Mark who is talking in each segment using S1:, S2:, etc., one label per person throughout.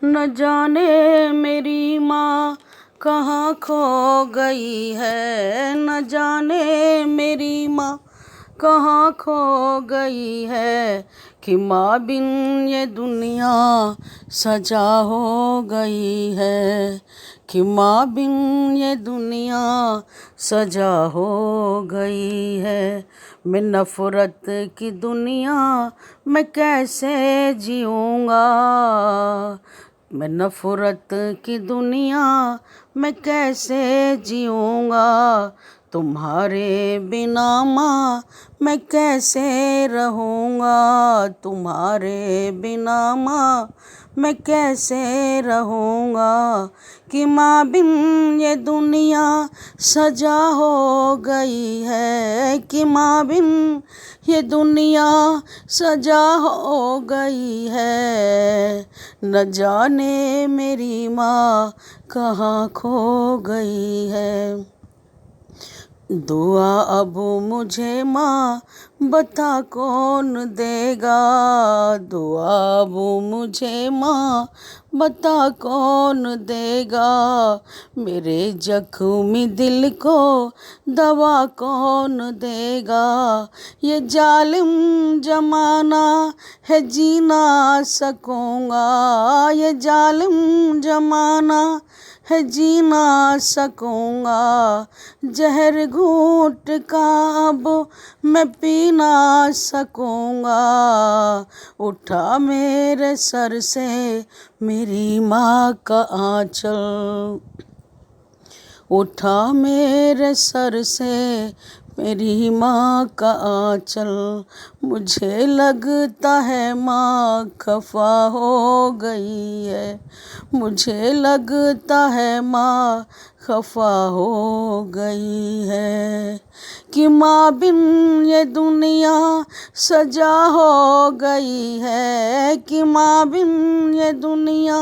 S1: न जाने मेरी माँ कहाँ खो गई है, न जाने मेरी माँ कहाँ खो गई है, कि माँ बिन ये दुनिया सजा हो गई है, कि माँ बिन ये दुनिया सजा हो गई है। मैं नफ़रत की दुनिया मैं कैसे जीऊँगा, मैं नफ़रत की दुनिया मैं कैसे जीऊँगा, तुम्हारे बिना माँ मैं कैसे रहूँगा, तुम्हारे बिना माँ मैं कैसे रहूँगा, कि माँ बिन ये दुनिया सजा हो गई है, कि माँ बिन ये दुनिया सजा हो गई है। न जाने मेरी माँ कहाँ खो गई है। दुआ अब मुझे माँ बता कौन देगा, दुआ अब मुझे माँ बता कौन देगा, मेरे जख्मी दिल को दवा कौन देगा, ये जालिम जमाना है जी ना सकूँगा, ये जालिम जमाना है जी ना सकूँगा, जहर घूंट का अब मैं पी ना सकूँगा, उठा मेरे सर से मेरी माँ का आँचल, उठा मेरे सर से मेरी माँ का आँचल, मुझे लगता है माँ खफा हो गई है, मुझे लगता है माँ खफा हो गई है, कि माँ बिन ये दुनिया सजा हो गई है, कि माँ बिन ये दुनिया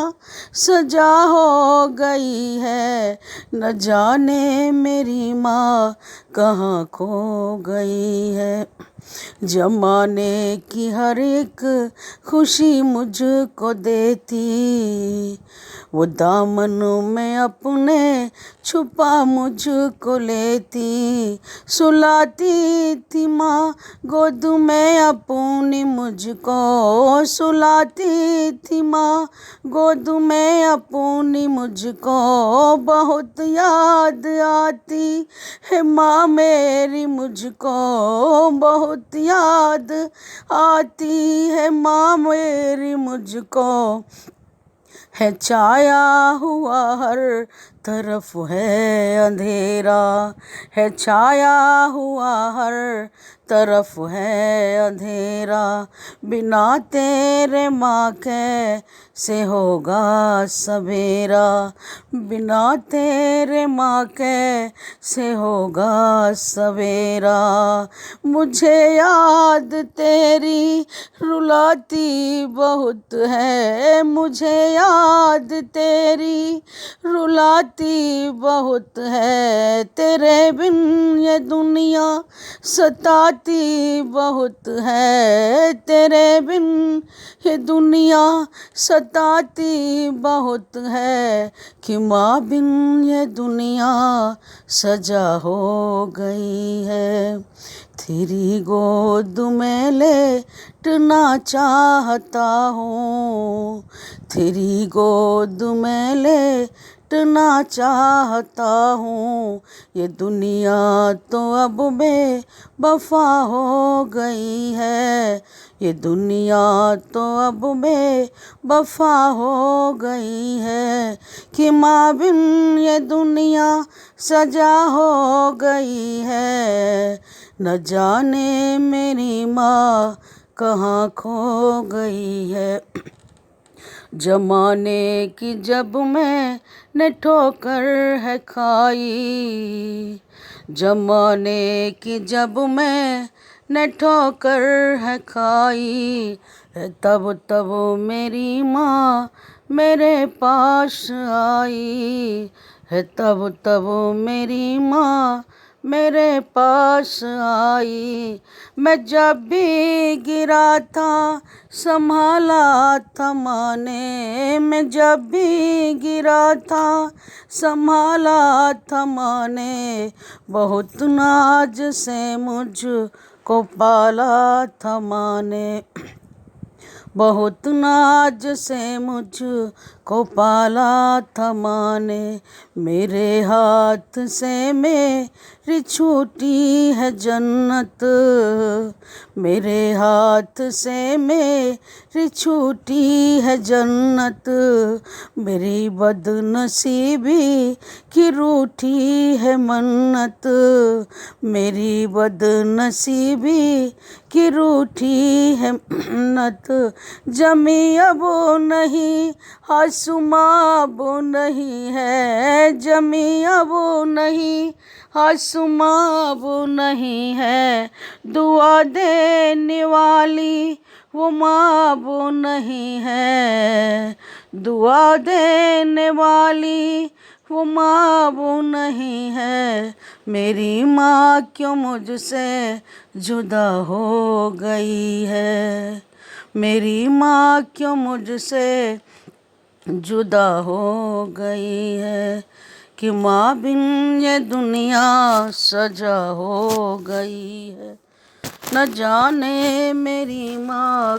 S1: सजा हो गई है। न जाने मेरी माँ कहाँ खो गई है। जमाने की हर एक खुशी मुझको देती, वो दामन में अपने छुपा मुझको लेती, सुलाती थी माँ गोद में अपनी मुझको, सुलाती थी माँ गोद में अपनी मुझको, बहुत याद आती है माँ मेरी मुझको, बहुत याद आती है माँ मेरी मुझको, है छाया हुआ हर तरफ है अंधेरा, है छाया हुआ हर तरफ है अंधेरा, बिना तेरे माँ कैसे होगा सवेरा, बिना तेरे माँ कैसे होगा सवेरा, मुझे याद तेरी रुलाती बहुत है, मुझे याद तेरी रुलाती बहुत है, तेरे बिन ये दुनिया सताती बहुत है, तेरे बिन ये दुनिया सताती बहुत है, कि माँ बिन ये दुनिया सजा हो गई है। तेरी गोद में लेटना चाहता हूँ, तेरी गोद में लेटना चाहता हूँ, ये दुनिया तो अब बेवफा हो गई है, ये दुनिया तो अब बेवफा हो गई है, कि माँ बिन ये दुनिया सजा हो गई है। न जाने मेरी माँ कहाँ खो गई है। जमाने की जब मैंने ठोकर है खाई, जमाने की जब मैंने ठोकर है खाई, तब तब मेरी माँ मेरे पास आई है, तब तब मेरी माँ मेरे पास आई। मैं जब भी गिरा था संभाला था माँ ने, मैं जब भी गिरा था संभाला था माँ ने, बहुत नाज से मुझको पाला था माँ ने, बहुत नाज से मुझको पाला था माँ ने। मेरे हाथ से मेरी छूटी है जन्नत, मेरे हाथ से मेरी छूटी है जन्नत, मेरी बदनसीबी की रूठी है मन्नत, मेरी बदनसीबी की रूठी है मन्नत। जमी अब नहीं आसमां अब नहीं है, जमी अब नहीं आसमां अब नहीं है, दुआ देने वाली वो माँ अब नहीं है, दुआ देने वाली वो माँ अब नहीं है। मेरी माँ क्यों मुझसे जुदा हो गई है, मेरी माँ क्यों मुझसे जुदा हो गई है, कि माँ बिन ये दुनिया सजा हो गई है। न जाने मेरी माँ